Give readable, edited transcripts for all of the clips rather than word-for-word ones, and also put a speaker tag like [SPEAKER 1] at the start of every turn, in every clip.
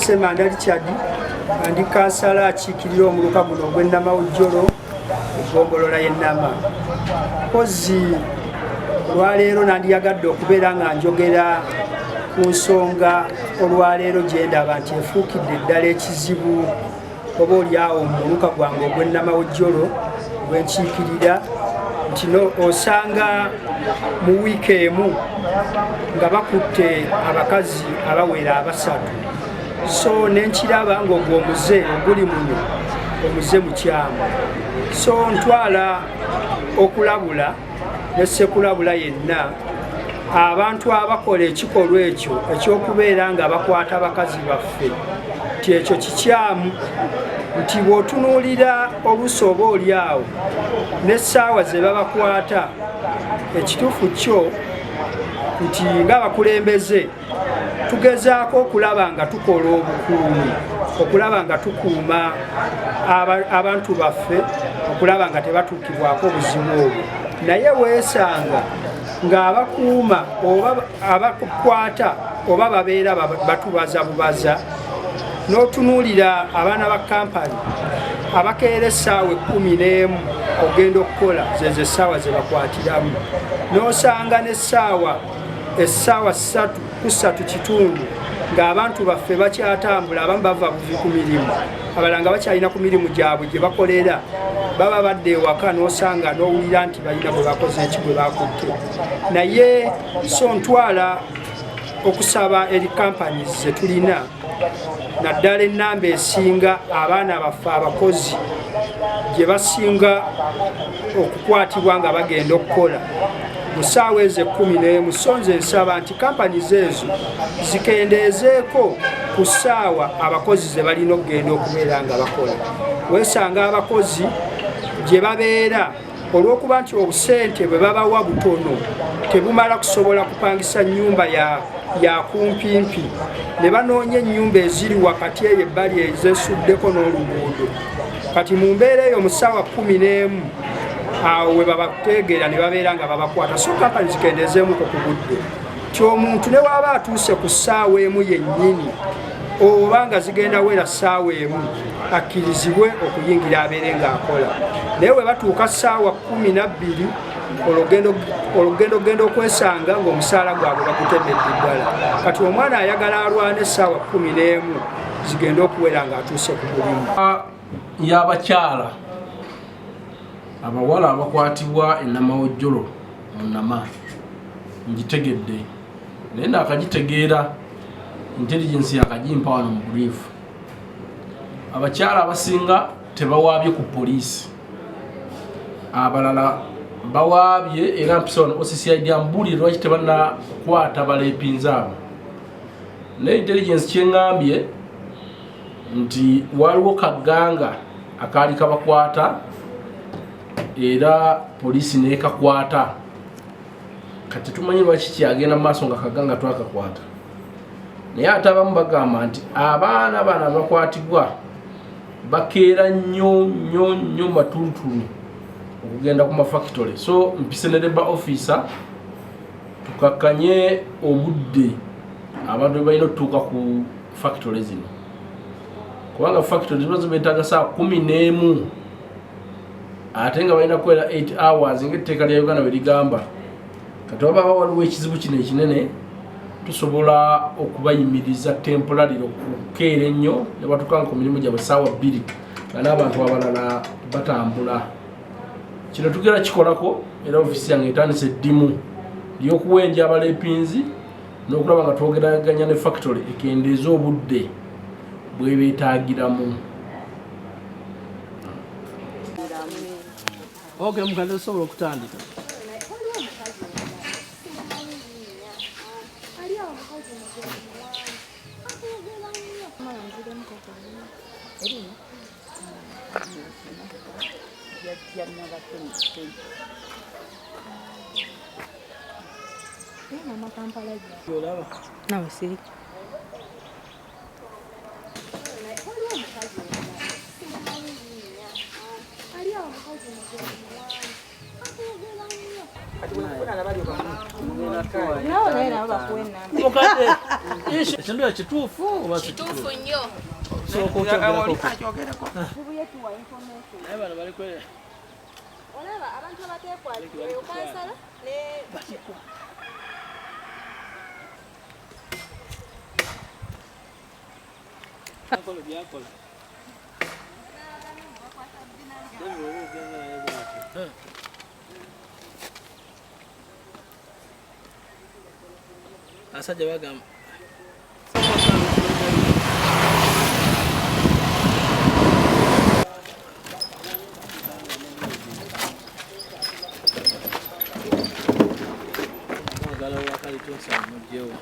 [SPEAKER 1] Semanda Richard andi kansala akiikirira omuluka guno ogw'Ennamawojjolo eggombolola y'Ennama. Mpozi olwaleero nandiyagadde okubeera nga njogera ku nsonga olwaleero gye ndaba nti efuukidde ddala ekizibu oba oliawo mu muluka gwange ogw'Ennamawojjolo gwenkiikirira nti osanga mu wiiki emu nga bakutte abakazi abawera 3. So nenkiraba ng'ogwo omuze oguli muno omuze mukyamu. So ntwala okulabula ne ssekulabula yenna abantu abakola ekikolwa ekyo ekyokubeera nga bakwata abakazi baffe nti ekyo kikyamu, nti bw'otunuulira oluusi oba oliawo n'essaawa ze babakwata ekituufu kyo nti ng'abakulembeze tugezaako okulaba nga tukola obukuumi, okulaba nga tukuuma abantu baffe, okulaba nga tebatuukibwako obuzibu obwo. Naye weesanga ng'abakuuma oba abakukwata oba babeera batubaza bubaza, n'otunuulira abaana ba kampani abakeera essaawa 11 ogenda okukola zezo essaawa ze bakwatiramu, n'osanga n'essaawa 3:3 ng'abantu baffe bakyatambula, abamu bava buvi ku mirimu, abalala nga bakyalina ku mirimu gyabwe gye bakolera, baba badde ewaka n'osanga n'owulira nti balina bwe bakoze eki bwe bakutte. Naye so ntwala okusaba eri kampani ze tulina naddala ennamba esinga abaana baffe abakozi gye basinga okukwatibwa nga bagenda okukola mu ssaawa ezo 11. So nze nsaba nti kampani ezo zikendeezeeko ku ssaawa abakozi ze balina okugenda okubeera nga bakola. Weesanga abakozi gye babeera olw'okuba nti obusente bwe babawa butono tebumala kusobola kupangisa nnyumba ya kumpimpi, ne banoonya ennyumba eziri wakati eyo ebbali ezeesuddeko n'oluguudo. Kati mu mbeera eyo mu ssaawa 11 awo we babategeera ne babeera nga babakwata. So kampani zikendeezeemuko ku budde ti omuntu ne waaba atuuse ku ssaawa emu yennyini oba nga zigenda wera ssaawa emu akkirizibwe okuyingira abeere ng'akola. Naye we batuuka ssaawa 12 olugendo genda okwesanga ng'omusaala gwabwe bagutemedde ddala. Kati omwana ayagala alwane essaawa 11 zigenda okuwera ng'atuuse ku mulimu.
[SPEAKER 2] Y'abakyala abawala abakwatibwa Ennamawojjolo mu Nnama ngitegedde, naye naakagitegeera intelligence yakagimpa wano mu brief. Abakyala abasinga tebawaabye ku poliisi, abalala bawaabye era mpisa wano OCCID ambuulire lwaki tebannakwata baleepinze abo. Naye intelligence kyeŋŋambye nti waliwo kagganga akaali kabakwata era poliisi neekakwata. Kati tumanyi lwaki kyagenda mu maaso nga kagganga twakakwata. Naye ate abamu bagamba nti abaana bano abakwatibwa bakeera nnyo matulutulu okugenda ku mafactory. So mpise ne Labour officer tukakkanye obudde abantu bwe balina okutuuka ku factory zino, kubanga factory ziba zibeetaaga ssaawa 11 ate nga balina kukwera 8 hours ng'etteeka lya Uganda bwe ligamba. Kati waba waliwo ekizibu kino ekinene tusobola okubayimiriza temporary okukeera ennyo ne batukanga ku mirimu gyabwe ssaawa 2 nga n'abantu abalala batambula. Kino tugera kikolako era ofiisi yange etandise eddimu ly'okuwenja abaleepinzi n'okulaba nga twogeraganya ne factory ekendeeza obudde bwe beetaagiramu. Okay, mukadde osobola okutandika.
[SPEAKER 3] Nawe siri.
[SPEAKER 2] Ekintu ekituufu oba
[SPEAKER 3] kituufu nnyo.
[SPEAKER 2] Sooka okyogerako. Naye bano bali kwere.
[SPEAKER 3] Olaba abantu abateekwatira okansala ne bakikwa.
[SPEAKER 2] Akola byakola. Asajja bagamba mwagala wakali tunsa mujjewo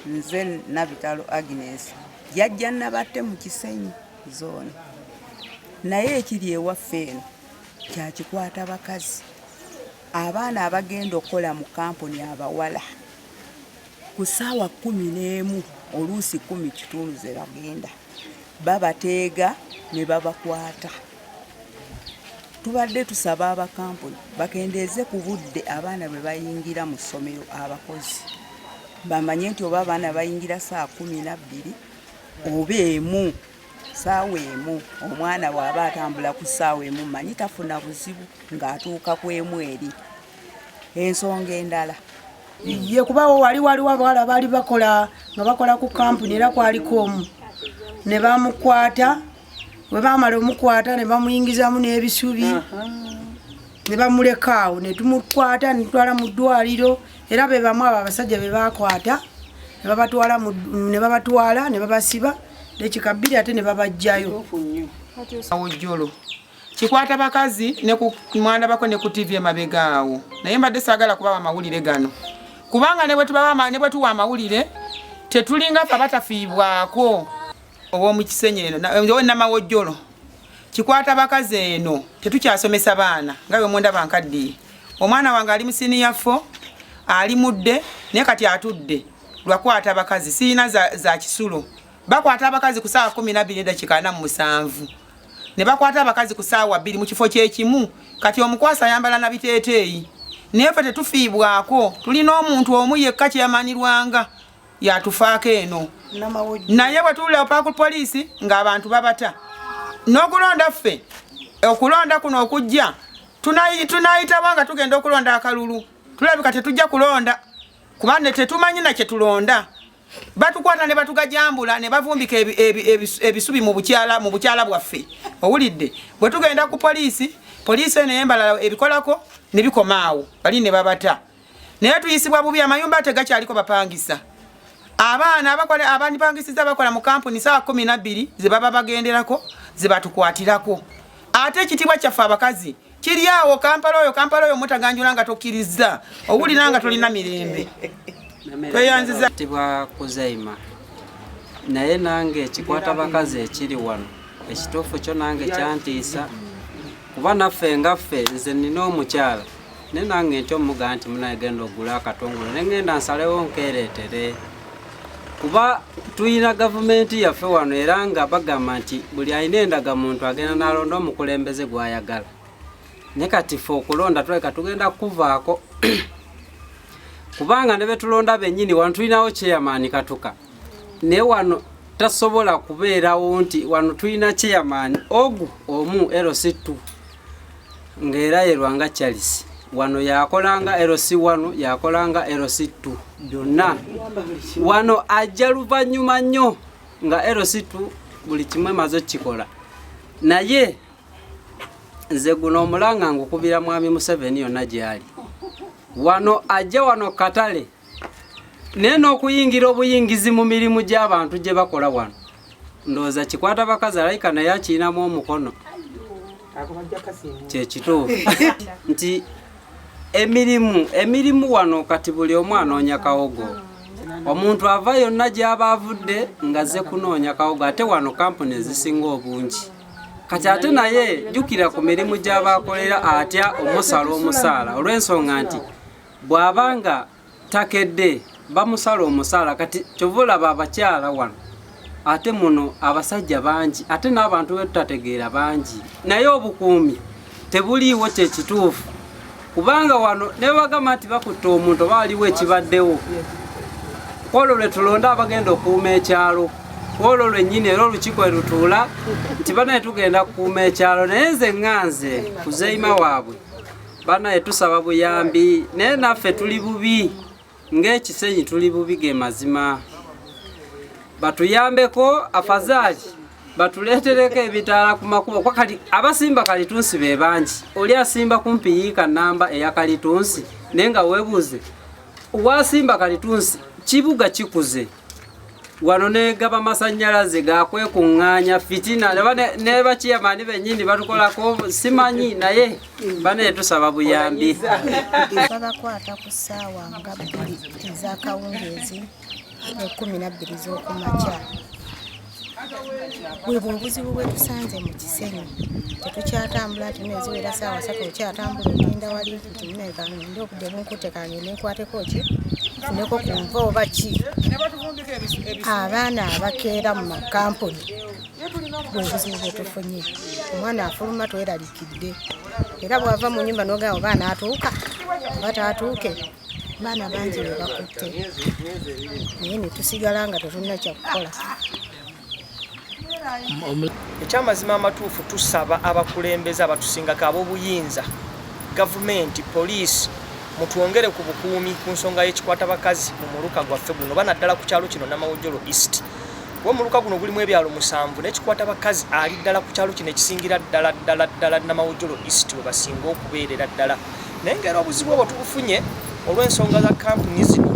[SPEAKER 4] Nze Nabitalo Agnes yajja nabatte mu Kisenyi zone naye ekiri ewaffe eno kyakikwata bakazi abaana abagenda okukola mu kampuni abawala ku ssaawa 11 oluusi 10 kitundu ze bagenda babateega ne babakwata. Tubadde tusaba abakampuni bakendeeze ku budde abaana bwe bayingira mu ssomero abakozi bamanye nti oba abaana bayingira saa 12 oba emu saawa emu omwana bw'aba atambula ku ssaawa emu manyi tafuna buzibu ng'atuuka ku emu eri. Ensonga endala
[SPEAKER 5] ye kubawo waliwo abawala baali bakola nga bakola ku kampuni era kwaliko omu ne bamukwata bwe baamala omukwata ne bamuyingizamu n'ebisubi ne bamulekaawo ne tumukwata ne tutwala mu ddwaliro era be bamu abo abasajja be baakwata ne babatwala ne babasiba nekikabbiri ate ne babajjayo
[SPEAKER 6] awojjolo kikwata bakazi ne ku mwana bako ne ku TV emabega awo naye mbadde saagala kubawa amawulire gano kubanga ne bwe tuwa amawulire tetulinga ffe abatafiibwako obw'omu Kisenyi eno namawojjolo kikwata bakazi eno tetukyasomesa baana nga bwe mundaba nkaddiye omwana wange ali mu siniya 4 ali mudde naye kati atudde lwakwata abakazi siina za kisulo bakwata abakazi ku ssaawa 12:47 ne bakwata abakazi ku ssaawa 2 mu kifo kyekimu kati omukwasa ayambala na biteeteeyi naye ffe tetufiibwako tulina omuntu omu yekka kyeyamanirwanga yatufaako eno naye bwe tuwulira pa ku poliisi ng'abantu babata n'okulonda ffe okulonda kuno okujja tunayitawo nga tugenda okulonda akalulu tulabika tetujja kulonda kubanga tetumanyi na kye tulonda batukwata ne batugajambula ne bavumbika ebisubi mu bukyala bwaffe owulidde bwe tugenda ku poliisi eno embalala ebikolako ne bikomaawo bali ne babata naye tuyisibwa bubi amayumba tegakyaliko bapangisa abaana abandipangisiza bakola mu kampuni ssaawa 12 ze baba bagenderako ze batukwatirako ate ekitibwa kyaffe abakazi kiri awo Kampala oyo mutaganjula nga tokkiriza owulira nga tolina mirembe tweyanziza
[SPEAKER 7] tibwa kuzaima naye nange kikwata bakazi ekiri wano ekituufu kyo nange kyantiisa kuba naffe ngaffe nze nina omukyala ne nange nti omuga nti munaye genda ogula akatungulu ne ngenda nsalewo nkereetere kuba tuyina gavumenti yaffe wano era nga bagamba nti buli alina endagamuntu agenda n'alonda omukulembeze gw'ayagala ne kati ffe okulonda tuleka tugenda kuvaako kubanga ne betulonda bennyini wano tulinawo chairman Katuka naye wano tasobola kubeerawo nti wano tulina chairman ogu omu LC2 ng'era ye Lwanga Charles wano yakolanga LC1 yakolanga LC2 byonna wano ajja luvannyuma nnyo nga LC2 buli kimwe maze kikola naye nze guno omulanga ngukubira mwami Museveni yonna gyali wano ajja wano Katale naye n'okuyingira obuyingizi mu mirimu gy'abantu gye bakola wano ndowooza kikwata bakazi alayika naye akirinamu omukono kyekituufu nti emirimu wano kati buli omu anoonya kawogo omuntu ava yonna gy'aba avudde nga ze kunoonya kawogo ate wano kampuni ezisinga obungi kati ate naye jjukira ku mirimu gy'abakolera atya omusaala olw'ensonga nti bw'abanga takedde bamusala omusaala kati kyovulaba abakyala wano ate muno abasajja bangi ate n'abantu betutategeera bangi naye obukuumi tebuliiwo kyekituufu kubanga wano ne bagamba nti bakutte omuntu oba waliwo ekibaddewo olwo lwe tulonda abagenda okuuma ekyalo olwo lwennyini era olukiiko erutuula nti banaye tugenda kukuuma ekyalo naye nze ŋŋanze kuzeeyima waabwe banaye tusaba buyambi naye naffe tuli bubi ng'ekisenyi tuli bubi ge mazima batuyambeko afazaali batuleetereko ebitaala ku makubo kwa kati abasimba kalitunsi be bangi oli asimba kumpi yiika namba eya kalitunsi naye nga weebuuze wasimba kalitunsi kibuga kikuze wano negaba masannyalaze gakwekuŋŋaanya fitina ne bakiyamaani bennyini batukolako simanyi naye banaye tusaba buyambi
[SPEAKER 8] babakwata ku ssaawa nga 2 ez'akawungeezi ne 12 z'okumakya bwe bubuzibu bwe tusanze mu Kisenyi tetukyatambula ati neziwera ssaawa 3 okyatambula ogenda wali nti nndi okudde bunkute kange nenkwateko ki funeko ku nva oba ki abaana abakeera mu makampuni bwe buzibu bwe tufunye omwana afuluma tweralikidde era bw'ava mu nnyumba n'ogamba baana atuuka oba taatuuke baana bangi be bakutte naye ne tusigala nga tetulina kyakukola.
[SPEAKER 9] Ekyamazima amatuufu tusaba abakulembeze abatusingako ab'obuyinza gavumenti poliisi mutwongere ku bukuumi ku nsonga y'ekikwata bakazi mu muluka gwaffe guno banaddala ku kyalo kino Namawojjolo East omuluka guno gulimu ebyalo 7 n'ekikwata bakazi ali ddala ku kyalo kino ekisingira ddala Namawojjolo East we basinga okubeerera ddala naye ng'era obuzibu obwo tubufunye olw'ensonga za kampuni zino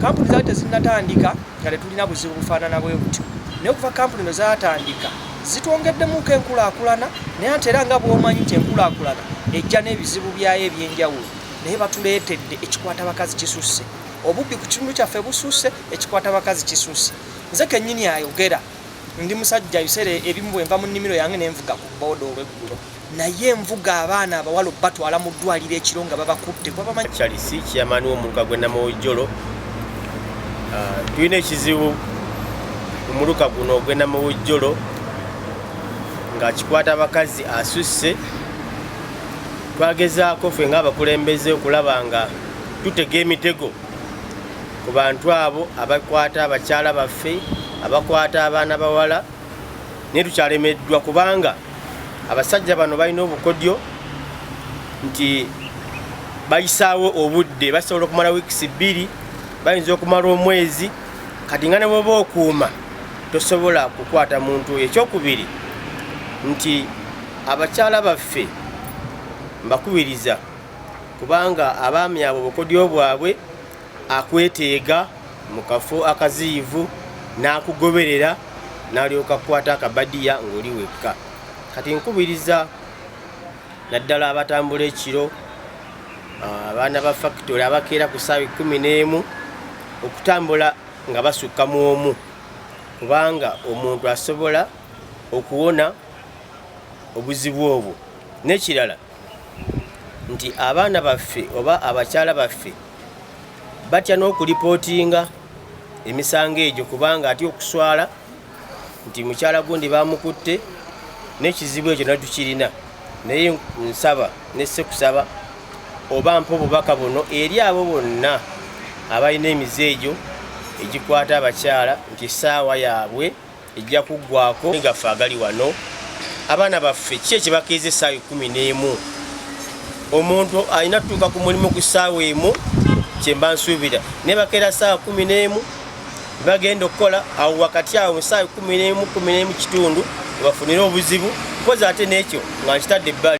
[SPEAKER 9] kampuni zaali tezinnatandika nga tetulina buzibu bufaanana bwe butyo naye okuva kampuni no zaatandika zitwongeddemuko enkulaakulana naye ate era nga bw'omanyi nti enkulaakulana ejja n'ebizibu byayo eby'enjawulo naye batuleetedde ekikwata bakazi kisusse obubbi ku kitundu kyaffe bususse ekikwata bakazi kisusse nze kennyini ayogera ndi musajja biseera ebimu bwe nva mu nnimiro yange n'envuga ku booda olw'eggulo naye envuga abaana abawala batwala mu ddwaliro ekiro nga babakutte kuba bamanyi
[SPEAKER 10] Charles kiyamaani w'omuluka gwe Namawojjolo tulina ekizibu omuluka guno ogwe Namawojjolo nga kikwata abakazi asusse twagezaako ffe ng'abakulembeze okulaba nga tutega emitego ku bantu abo abakwata abakyala baffe abakwata abaana bawala naye tukyalemeddwa kubanga abasajja bano balina obukodyo nti bayisaawo obudde basobola okumala wiikisi 2 bayinza okumala omwezi kati nga ne bw'oba okuuma tosobola kukwata muntu ekyokubiri nti abakyala baffe mbakubiriza kubanga abaami abo obukodyo bwabwe akweteega mu kafo akaziyivu n'akugoberera n'alyoka kukwata akabadiya ng'oli wekka kati nkubiriza naddala abatambula ekiro, abaana ba factory abakeera ku ssaawa 11 okutambula nga basukka mu omu, kubanga omuntu asobola okuwona obuzibu obwo. N'ekirala nti abaana baffe oba abakyala baffe batya n'okulipootinga emisango egyo, kubanga ati okuswala nti mukyala gundi bamukutte, n'ekizibu ekyo natukirina. Naye nsaba nesse kusaba oba mpa obubaka buno eri abo bonna abalina emize egyo egikwata abakyala nti essaawa yaabwe ejja kuggwako. Gaffe agali wano, abaana baffe ki ekibakeeza essaawa 11? Omuntu alina tutuuka ku mulimu ku ssaawa emu, kyemba nsuubira ne bakeera ssaawa 11 bagenda okukola awo wakati awo mu ssaawa 11 kitundu bafunire obuzibu, mpozi ate n'ekyo nga nkitadde ebbali.